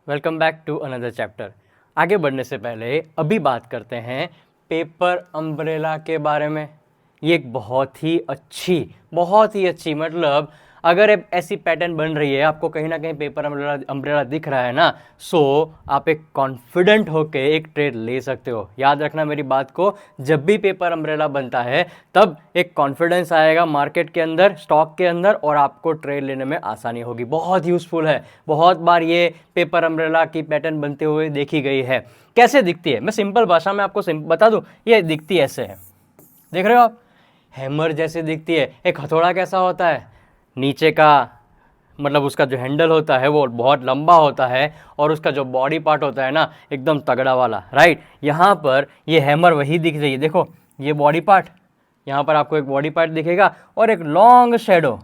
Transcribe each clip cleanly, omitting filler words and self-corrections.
Welcome back to another chapter. आगे बढ़ने से पहले अभी बात करते हैं पेपर अम्ब्रेला के बारे में। ये एक बहुत ही अच्छी मतलब अगर ऐसी पैटर्न बन रही है, आपको कहीं ना कहीं पेपर अम्ब्रेला दिख रहा है ना, सो आप एक कॉन्फिडेंट होके एक ट्रेड ले सकते हो। याद रखना मेरी बात को, जब भी पेपर अम्ब्रेला बनता है तब एक कॉन्फिडेंस आएगा मार्केट के अंदर, स्टॉक के अंदर, और आपको ट्रेड लेने में आसानी होगी। बहुत यूजफुल है, बहुत बार ये पेपर अम्ब्रेला की पैटर्न बनते हुए देखी गई है। कैसे दिखती है, मैं सिंपल भाषा में आपको बता दूं, ये दिखती ऐसे है, देख रहे हो आप, हैमर जैसे दिखती है। एक हथौड़ा कैसा होता है, नीचे का मतलब उसका जो हैंडल होता है वो बहुत लंबा होता है और उसका जो बॉडी पार्ट होता है ना एकदम तगड़ा वाला, राइट। यहाँ पर ये हैमर वही दिख रही है, देखो ये बॉडी पार्ट, यहाँ पर आपको एक बॉडी पार्ट दिखेगा और एक long shadow,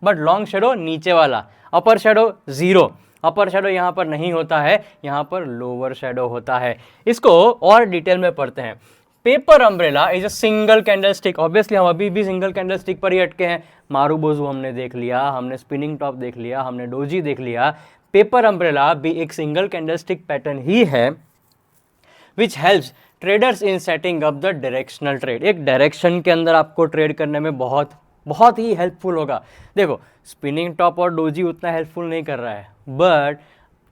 but long shadow नीचे वाला, अपर शेडो जीरो। अपर शेडो यहाँ पर नहीं होता है, यहाँ पर लोअर शेडो होता है। इसको और डिटेल में पढ़ते हैं। Paper umbrella is a single candle stick. Obviously हम अभी भी सिंगल कैंडल स्टिक पर ही अटके हैं। मारूबोजू हमने देख लिया, हमने स्पिनिंग टॉप देख लिया, हमने डोजी देख लिया। पेपर अम्ब्रेला भी एक सिंगल कैंडल स्टिक पैटर्न ही है which helps traders in setting up the directional trade. एक डायरेक्शन के अंदर आपको ट्रेड करने में बहुत ही हेल्पफुल होगा। देखो स्पिनिंग टॉप और डोजी उतना हेल्पफुल नहीं कर रहा है, बट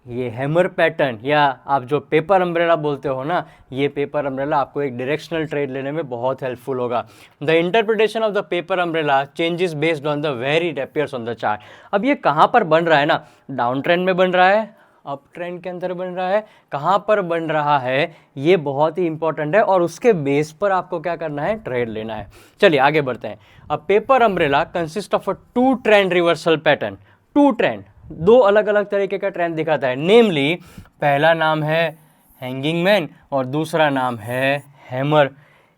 ये हैमर पैटर्न या आप जो पेपर अम्ब्रेला बोलते हो ना, ये पेपर अम्ब्रेला आपको एक डायरेक्शनल ट्रेड लेने में बहुत हेल्पफुल होगा। The interpretation of the paper umbrella changes based on the very it appears on the chart. अब ये कहाँ पर बन रहा है ना, डाउन ट्रेंड में बन रहा है, अप ट्रेंड के अंदर बन रहा है, कहाँ पर बन रहा है, ये बहुत ही इंपॉर्टेंट है और उसके बेस पर आपको क्या करना है, ट्रेड लेना है। चलिए आगे बढ़ते हैं। अब paper umbrella consist of a two trend reversal pattern. Two trend, दो अलग अलग तरीके का ट्रेंड दिखाता है। नेमली पहला नाम है हैंगिंग मैन और दूसरा नाम है हैमर।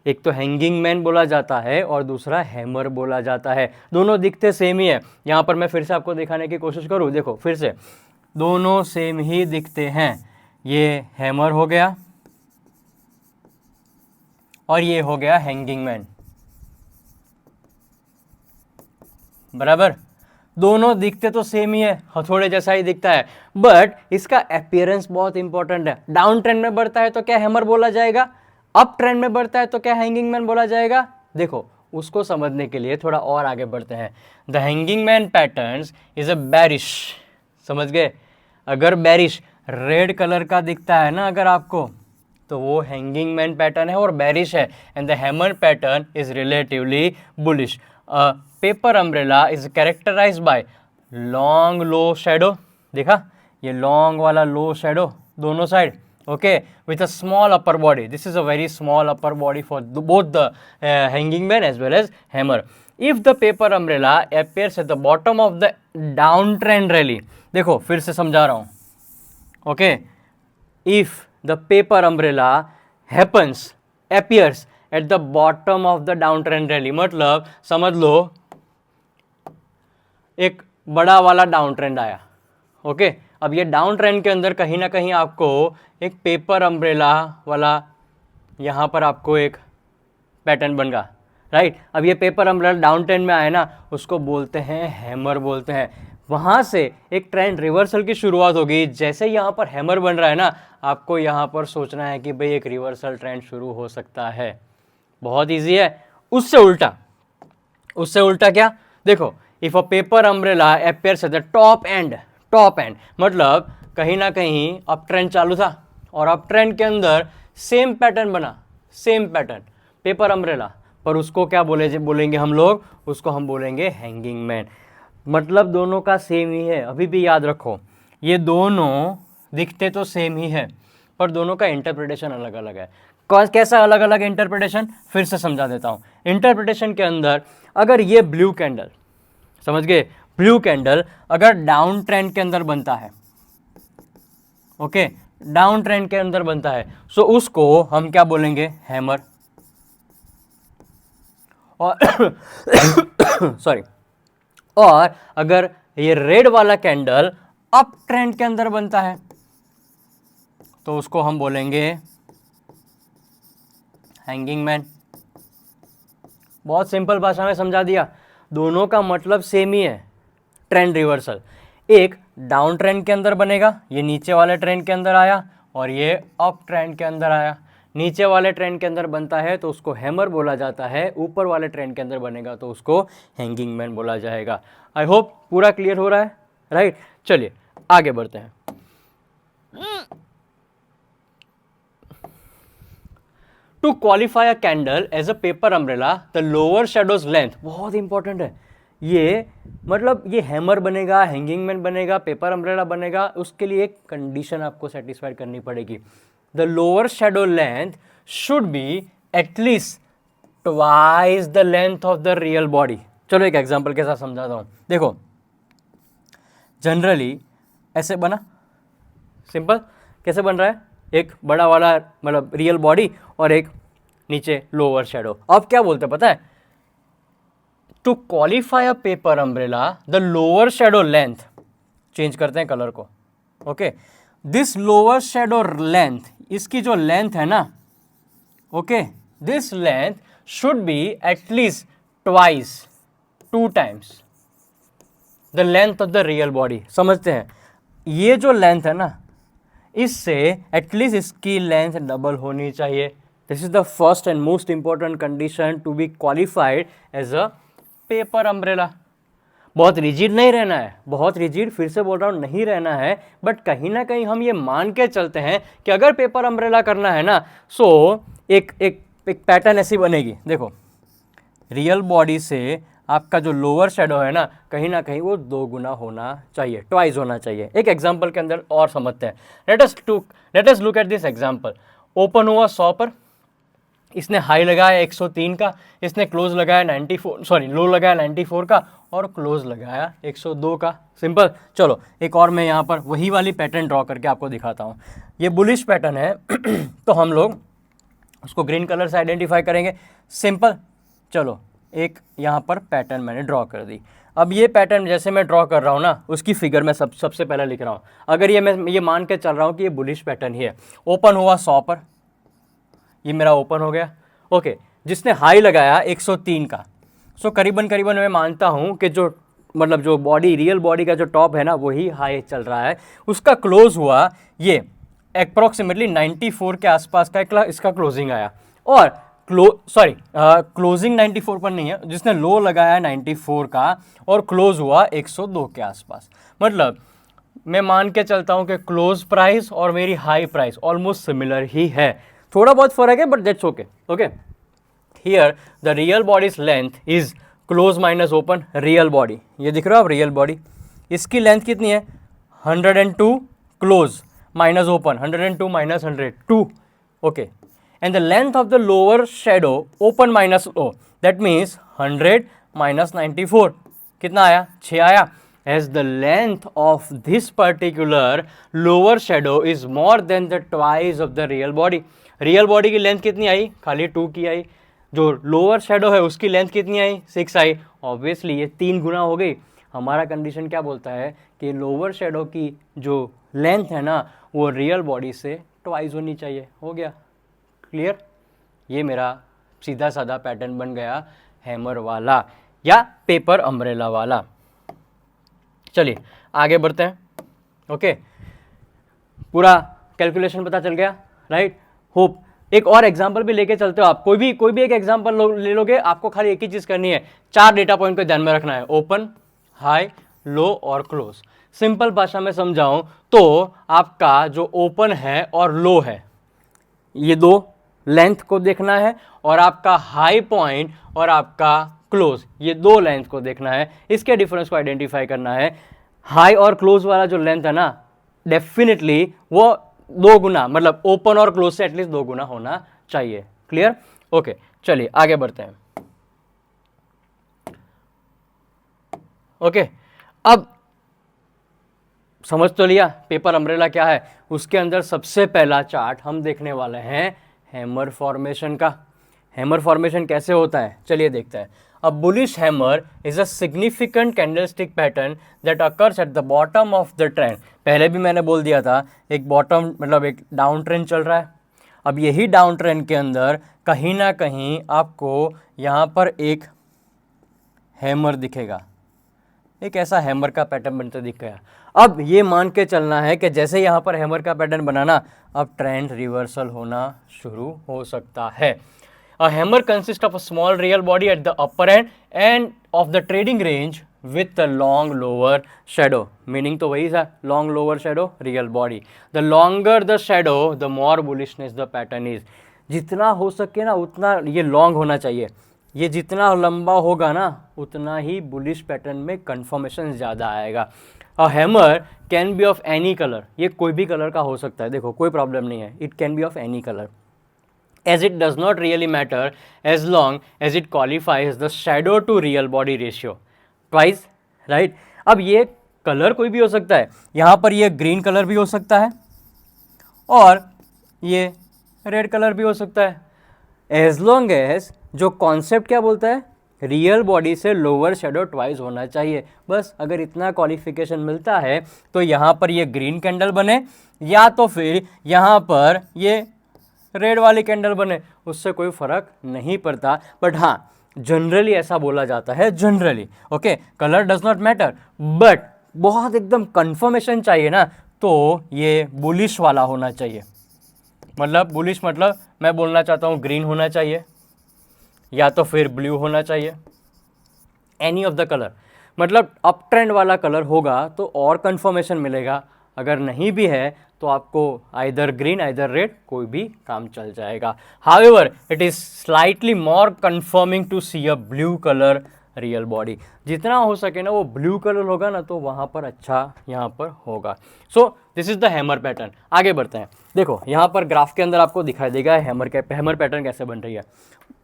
एक तो हैंगिंग मैन बोला जाता है और दूसरा हैमर बोला जाता है। दोनों दिखते सेम ही है। यहाँ पर मैं फिर से आपको दिखाने की कोशिश करूँ, देखो फिर से, दोनों सेम ही दिखते हैं। ये हैमर हो गया और ये हो गया हैंगिंग मैन, बराबर। दोनों दिखते तो सेम ही है, हथौड़े जैसा ही दिखता है, बट इसका अपीयरेंस बहुत इंपॉर्टेंट है। डाउन ट्रेंड में बढ़ता है तो क्या हैमर बोला जाएगा, अप ट्रेंड में बढ़ता है तो क्या हैंगिंग मैन बोला जाएगा। देखो उसको समझने के लिए थोड़ा और आगे बढ़ते हैं। The hanging man patterns is a bearish, समझ गए। अगर बेरिश रेड कलर का दिखता है ना अगर आपको, तो वो हैंगिंग मैन पैटर्न है और बेरिश है। And the hammer pattern is relatively bullish. Paper umbrella is characterized by long low shadow, देखा ये लॉन्ग वाला लो शेडो दोनों side, okay, with a small upper body. This is a very small upper body for both the hanging man as well as hammer. If the paper umbrella appears at the bottom of the down trend rally, देखो फिर से समझा रहा हूँ, okay, if the paper umbrella appears at the bottom of the downtrend rally, मतलब समझ लो एक बड़ा वाला डाउन ट्रेंड आया, ओके। अब ये डाउन ट्रेंड के अंदर कहीं ना कहीं आपको एक पेपर अम्ब्रेला वाला यहाँ पर आपको एक पैटर्न बन गया, राइट। अब ये पेपर अम्ब्रेला डाउन ट्रेंड में आए ना, उसको बोलते हैं हैमर बोलते हैं। वहाँ से एक ट्रेंड रिवर्सल की शुरुआत होगी। जैसे यहाँ पर हैमर बन रहा है ना, आपको यहाँ पर सोचना है कि भाई एक रिवर्सल ट्रेंड शुरू हो सकता है। बहुत इजी है। उससे उल्टा क्या, देखो, if a paper umbrella appears at the top and मतलब कहीं ना कहीं अप ट्रेंड चालू था और अप ट्रेंड के अंदर सेम पैटर्न बना, सेम पैटर्न पेपर अम्ब्रेला, पर उसको क्या बोलेंगे हम लोग, उसको हम बोलेंगे हैंगिंग मैन। मतलब दोनों का सेम ही है। अभी भी याद रखो, ये दोनों दिखते तो सेम ही है पर दोनों का इंटरप्रिटेशन अलग अलग है। कैसा अलग अलग इंटरप्रिटेशन, फिर से समझा देता हूँ। इंटरप्रिटेशन के अंदर अगर ये ब्लू कैंडल, समझ गए, ब्लू कैंडल अगर डाउन ट्रेंड के अंदर बनता है, ओके, डाउन ट्रेंड के अंदर बनता है, सो उसको हम क्या बोलेंगे, हैमर। और सॉरी, और अगर ये रेड वाला कैंडल अप ट्रेंड के अंदर बनता है तो उसको हम बोलेंगे हैंगिंग मैन। बहुत सिंपल भाषा में समझा दिया। दोनों का मतलब सेम ही है, ट्रेंड रिवर्सल। एक डाउन ट्रेंड के अंदर बनेगा, ये नीचे वाले ट्रेंड के अंदर आया और ये अप ट्रेंड के अंदर आया। नीचे वाले ट्रेंड के अंदर बनता है तो उसको हैमर बोला जाता है, ऊपर वाले ट्रेंड के अंदर बनेगा तो उसको हैंगिंग मैन बोला जाएगा। आई होप पूरा क्लियर हो रहा है, राइट। चलिए आगे बढ़ते हैं। To qualify a candle as a paper umbrella the lower shadows length, बहुत इंपॉर्टेंट है ये, मतलब ये हैमर बनेगा, हैंगिंग मैन बनेगा, पेपर अम्ब्रेला बनेगा, उसके लिए एक कंडीशन आपको सेटिस्फाई करनी पड़ेगी। The lower shadow length should be at least twice the length of the real body. चलो एक एग्जांपल के साथ समझाता हूं। देखो जनरली ऐसे बना, सिंपल कैसे बन रहा है, एक बड़ा वाला मतलब रियल बॉडी और एक नीचे लोअर शेडो। अब क्या बोलते हैं पता है, to qualify a paper umbrella the lower shadow length, change करते हैं कलर को, okay, this lower shadow length, इसकी जो लेंथ है ना, okay, this length should be at least twice, 2 times the length of the real body. समझते हैं, ये जो लेंथ है ना, इससे एटलीस्ट इसकी लेंथ डबल होनी चाहिए। This is the first and most important condition to be qualified as a paper umbrella. बहुत रिजिड नहीं रहना है, बहुत रिजिड फिर से बोल रहा हूँ नहीं रहना है, बट कहीं ना कहीं हम ये मान के चलते हैं कि अगर पेपर अम्ब्रेला करना है ना, सो एक पैटर्न ऐसी बनेगी। देखो रियल बॉडी से आपका जो लोअर शेडो है ना कहीं वो 2 गुना होना चाहिए, ट्वाइस होना चाहिए। एक एग्जांपल के अंदर और समझते हैं। Let us look at this example. Open हुआ 100 पर, इसने हाई लगाया 103 का, इसने क्लोज लगाया 94, सॉरी लो लगाया 94 का और क्लोज लगाया 102 का। सिंपल। चलो एक और मैं यहाँ पर वही वाली पैटर्न ड्रॉ करके आपको दिखाता हूँ। ये बुलिश पैटर्न है तो हम लोग उसको ग्रीन कलर से आइडेंटिफाई करेंगे। सिंपल। चलो एक यहाँ पर पैटर्न मैंने ड्रॉ कर दी। अब ये पैटर्न जैसे मैं ड्रॉ कर रहा हूँ ना, उसकी फिगर मैं सबसे पहले लिख रहा हूँ। अगर ये मैं ये मान के चल रहा हूँ कि ये बुलिश पैटर्न ही है, ओपन हुआ 100 पर, ये मेरा ओपन हो गया, ओके, जिसने हाई लगाया 103 का, सो करीबन मैं मानता हूँ कि जो मतलब जो बॉडी रियल बॉडी का जो टॉप है ना वही हाई चल रहा है। उसका क्लोज हुआ ये अप्रॉक्सीमेटली 94 के आसपास का इसका क्लोजिंग आया, और क्लोजिंग 94 पर नहीं है, जिसने लो लगाया 94 का और क्लोज हुआ 102 के आसपास। मतलब मैं मान के चलता हूं कि क्लोज प्राइस और मेरी हाई प्राइस ऑलमोस्ट सिमिलर ही है, थोड़ा बहुत फर्क है but that's okay. Okay, here the real bodies length is close minus open, real body, ये दिख रहा है आप, रियल बॉडी, इसकी लेंथ कितनी है 102 close minus open, 102 minus 102, okay, and the length of the lower shadow open minus low, that means 100 minus 94, कितना आया 6 आया, as the length of this particular lower shadow is more than the twice of the real body. Real body की length कितनी आई, खाली 2 की आई, जो lower shadow है उसकी लेंथ कितनी आई 6 आई, ऑब्वियसली ये 3 गुना हो गई। हमारा कंडीशन क्या बोलता है कि लोअर शेडो की जो लेंथ है ना वो रियल बॉडी से ट्वाइस होनी चाहिए। हो गया क्लियर, ये मेरा सीधा साधा पैटर्न बन गया हैमर वाला या पेपर अम्ब्रेला वाला। चलिए आगे बढ़ते हैं। ओके, पूरा कैलकुलेशन पता चल गया, राइट। होप एक और एग्जांपल भी लेके चलते हो आप, कोई भी एक एग्जांपल ले लोगे, आपको खाली एक ही चीज करनी है, 4 डेटा पॉइंट को ध्यान में रखना है, ओपन, हाई, लो और क्लोज। सिंपल भाषा में समझाऊं तो आपका जो ओपन है और लो है ये 2 लेंथ को देखना है, और आपका हाई पॉइंट और आपका क्लोज ये 2 लेंथ को देखना है, इसके डिफरेंस को आइडेंटिफाई करना है। हाई और क्लोज वाला जो लेंथ है ना डेफिनेटली वो 2 गुना, मतलब ओपन और क्लोज से एटलीस्ट 2 गुना होना चाहिए। क्लियर, ओके, चलिए आगे बढ़ते हैं। ओके, अब समझ तो लिया पेपर अम्ब्रेला क्या है, उसके अंदर सबसे पहला चार्ट हम देखने वाले हैं हैमर फॉर्मेशन का। हैमर फॉर्मेशन कैसे होता है चलिए देखते हैं। A bullish hammer is a significant candlestick pattern that occurs at the bottom of the trend. पहले भी मैंने बोल दिया था एक बॉटम मतलब एक डाउन ट्रेंड चल रहा है। अब यही डाउन ट्रेंड के अंदर कहीं ना कहीं आपको यहाँ पर एक हैमर दिखेगा, एक ऐसा हैमर का पैटर्न बनते दिख गया। अब ये मान के चलना है कि जैसे यहाँ पर हैमर का पैटर्न बनाना, अब ट्रेंड रिवर्सल होना शुरू हो सकता है। A hammer consists of a small real body at the upper end and of the trading range with a long lower shadow. Meaning तो वही था, long lower shadow, real body. The longer the shadow, the more bullishness the pattern is. जितना हो सके ना उतना ये long होना चाहिए। ये जितना लंबा होगा ना उतना ही बुलिश पैटर्न में कन्फर्मेशन ज़्यादा आएगा। A hammer can be of any colour, ये कोई भी कलर का हो सकता है, देखो कोई प्रॉब्लम नहीं है, it can be of any colour, as it does not really matter as long as it qualifies the shadow to real body ratio twice, right? अब ये कलर कोई भी हो सकता है, यहाँ पर ये ग्रीन कलर भी हो सकता है और ये रेड कलर भी हो सकता है, एज लॉन्ग एज जो कॉन्सेप्ट क्या बोलता है, रियल बॉडी से लोअर शेडो ट्वाइस होना चाहिए। बस अगर इतना क्वालिफिकेशन मिलता है तो यहाँ पर ये ग्रीन कैंडल बने या तो फिर यहाँ पर ये रेड वाली कैंडल बने, उससे कोई फ़र्क नहीं पड़ता। बट हाँ, जनरली ऐसा बोला जाता है, generally okay, colour does not matter, but बहुत एकदम कंफर्मेशन चाहिए ना तो ये बुलिश वाला होना चाहिए। मतलब बुलिश मतलब मैं बोलना चाहता हूँ ग्रीन होना चाहिए या तो फिर ब्लू होना चाहिए, एनी ऑफ द कलर, मतलब अप ट्रेंड वाला कलर होगा तो और कंफर्मेशन मिलेगा, अगर नहीं भी है तो आपको आइदर ग्रीन आइदर रेड कोई भी काम चल जाएगा। However it is slightly more confirming to see a blue colour real body, जितना हो सके ना वो ब्लू कलर होगा ना तो वहाँ पर अच्छा यहाँ पर होगा। So this is the hammer pattern. आगे बढ़ते हैं, देखो यहाँ पर ग्राफ के अंदर आपको दिखाई देगा हैमर पैटर्न कैसे बन रही है।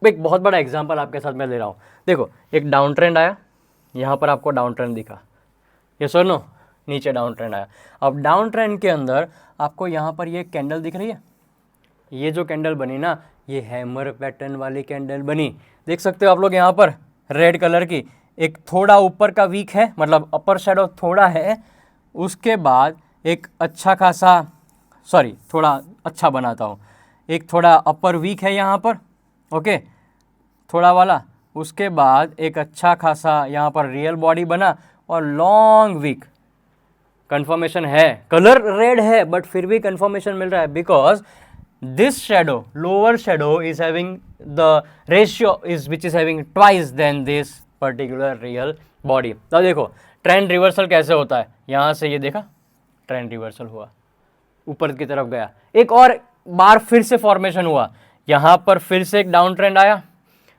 एक बहुत बड़ा एग्जाम्पल आपके साथ मैं ले रहा हूँ, देखो एक डाउन ट्रेंड आया, यहाँ पर आपको डाउन ट्रेंड दिखा, ये सर नो नीचे डाउन ट्रेंड आया। अब डाउन ट्रेंड के अंदर आपको यहाँ पर ये कैंडल दिख रही है, ये जो कैंडल बनी ना ये हैमर पैटर्न वाली कैंडल बनी, देख सकते हो आप लोग यहाँ पर रेड कलर की, एक थोड़ा ऊपर का वीक है, मतलब अपर शेडो थोड़ा है, उसके बाद एक अच्छा खासा, सॉरी थोड़ा अच्छा बनाता हूँ, एक थोड़ा अपर वीक है यहाँ पर, ओके थोड़ा वाला, उसके बाद एक अच्छा खासा यहाँ पर रियल बॉडी बना और लॉन्ग वीक। कंफर्मेशन है, कलर रेड है बट फिर भी कंफर्मेशन मिल रहा है because this shadow, lower shadow is having the ratio is which is having twice than this particular real body. तो देखो ट्रेंड रिवर्सल कैसे होता है, यहाँ से ये देखा ट्रेंड रिवर्सल हुआ, ऊपर की तरफ गया, एक और बार फिर से फॉर्मेशन हुआ, यहाँ पर फिर से एक डाउन ट्रेंड आया,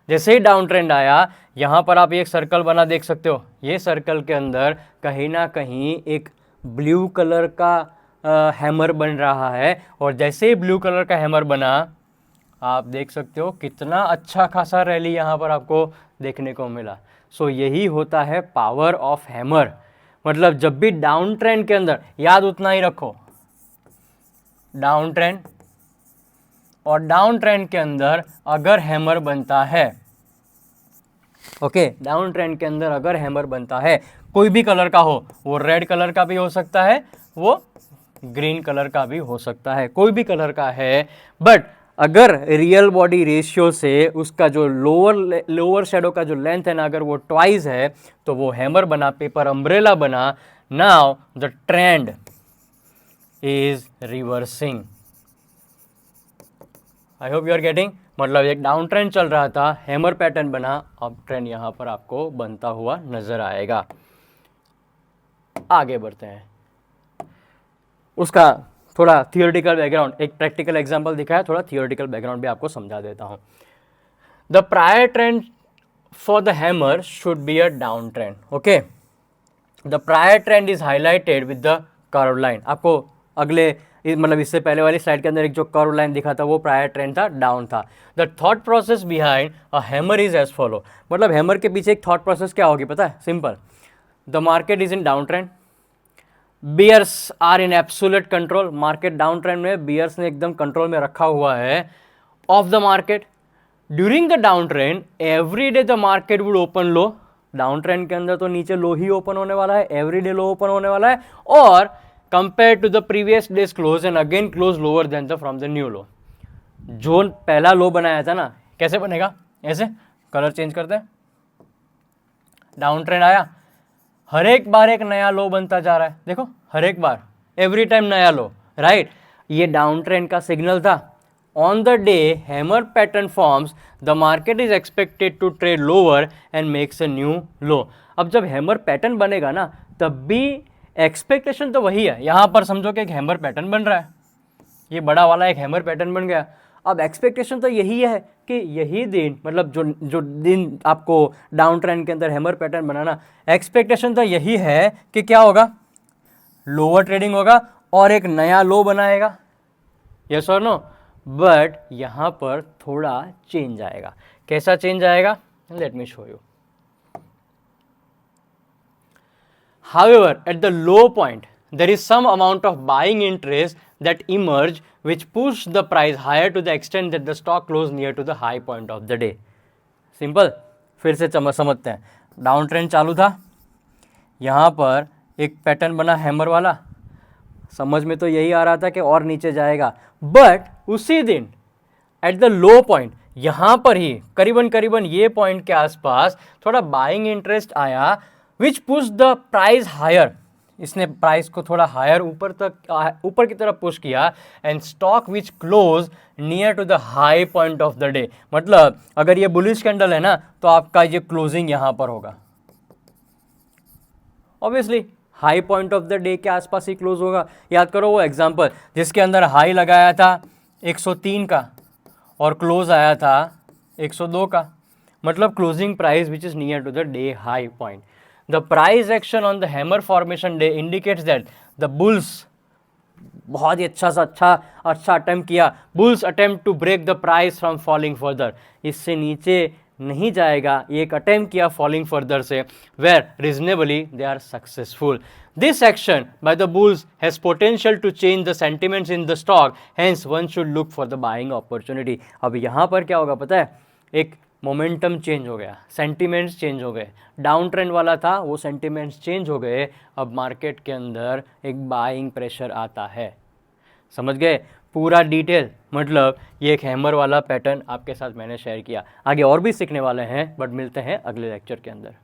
जैसे ही डाउन ट्रेंड आया यहाँ पर आप एक सर्कल बना देख सकते हो, ये सर्कल के अंदर कहीं ना कहीं एक ब्लू कलर का हैमर बन रहा है, और जैसे ही ब्लू कलर का हैमर बना आप देख सकते हो कितना अच्छा खासा रैली यहाँ पर आपको देखने को मिला। सो यही होता है पावर ऑफ हैमर, मतलब जब भी डाउन ट्रेंड के अंदर, याद उतना ही रखो, डाउन ट्रेंड और डाउन ट्रेंड के अंदर अगर हैमर बनता है, ओके डाउन ट्रेंड के अंदर अगर हैमर बनता है, कोई भी कलर का हो, वो रेड कलर का भी हो सकता है, वो ग्रीन कलर का भी हो सकता है, कोई भी कलर का है, बट अगर रियल बॉडी रेशियो से उसका जो लोअर शेडो का जो लेंथ है ना अगर वो ट्वाइस है तो वो हैमर बना, पेपर अम्ब्रेला बना। Now the trend is reversing. I hope you are getting, मतलब एक डाउन ट्रेंड चल रहा था, हैमर पैटर्न बना, अब ट्रेंड यहाँ पर आपको बनता हुआ नजर आएगा। आगे बढ़ते हैं, उसका थोड़ा थियोरेटिकल बैकग्राउंड, एक प्रैक्टिकल एग्जांपल दिखाया, थोड़ा थियोरेटिकल बैकग्राउंड भी आपको समझा देता हूँ। The prior trend for the hammer should be a down trend, okay. The prior trend is highlighted with the curve line. आपको अगले मतलब इससे पहले वाली स्लाइड के अंदर एक जो कर्व लाइन दिखा था वो प्रायर ट्रेंड था, डाउन था। The thought process behind a hammer is as follow, मतलब हैमर के पीछे एक थॉट प्रोसेस क्या होगी पता है, simple, the market is in down trend, bears are in absolute control, market down trend में बियर्स ने एकदम कंट्रोल में रखा हुआ है of the market. During the down trend every day the market would open low, down trend के अंदर तो नीचे लो ही ओपन होने वाला है, एवरी डे लो ओपन होने वाला है, और compare to the previous days close and again close lower then the from the new low. जो पहला लो बनाया था ना कैसे बनेगा, ऐसे कलर चेंज करते हैं, डाउन ट्रेंड आया, हर एक बार एक नया लो बनता जा रहा है, देखो हर एक बार, एवरी टाइम नया लो, राइट। ये डाउन ट्रेंड का सिग्नल था। On the day hammer pattern forms, the market is expected to trade lower and makes a new low. अब जब हैमर पैटर्न बनेगा ना, तब भी एक्सपेक्टेशन तो वही है। यहाँ पर समझो कि एक हैमर पैटर्न बन रहा है, ये बड़ा वाला एक हैमर पैटर्न बन गया। अब एक्सपेक्टेशन तो यही है कि यही दिन, मतलब जो दिन आपको डाउन ट्रेंड के अंदर हैमर पैटर्न बनाना, एक्सपेक्टेशन तो यही है कि क्या होगा, लोअर ट्रेडिंग होगा और एक नया लो बनाएगा, यस और नो। बट यहाँ पर थोड़ा चेंज आएगा। कैसा चेंज आएगा, let me show you. However, at the low point, there is some amount of buying interest that emerge which push the price higher to the extent that the stock close near to the high point of the day. Simple. फिर से समझते हैं। Down trend चालू था, यहाँ पर एक pattern बना हैमर वाला, समझ में तो यही आ रहा था कि और नीचे जाएगा। बट उसी दिन एट द लो पॉइंट, यहाँ पर ही करीबन ये पॉइंट के आसपास थोड़ा बाइंग इंटरेस्ट आया, which push the price higher. इसने प्राइस को थोड़ा हायर ऊपर की तरफ पुश किया, and stock which close near to the high point of the day. मतलब अगर ये बुलिश कैंडल है ना, तो आपका ये क्लोजिंग यहाँ पर होगा, obviously high point of the day के आसपास ही क्लोज होगा। याद करो वो एग्जांपल जिसके अंदर हाई लगाया था 103 का और क्लोज आया था 102 का, मतलब closing price which is near to the day high point. The price action on the hammer formation day indicates that the bulls, बहुत ही अच्छा अटेम्प्ट किया, bulls attempt to break the price from falling further. इससे नीचे नहीं जाएगा, ये एक अटेम्प्ट किया फॉलिंग फर्दर से, where reasonably they are successful. This action by the bulls has potential to change the sentiments in the stock, hence one should look for the buying opportunity. अब यहाँ पर क्या होगा पता है, एक मोमेंटम चेंज हो गया, सेंटिमेंट्स चेंज हो गए। डाउन ट्रेंड वाला था, वो सेंटिमेंट्स चेंज हो गए, अब मार्केट के अंदर एक बाइंग प्रेशर आता है। समझ गए पूरा डिटेल, मतलब ये एक हैमर वाला पैटर्न आपके साथ मैंने शेयर किया। आगे और भी सीखने वाले हैं, बट मिलते हैं अगले लेक्चर के अंदर।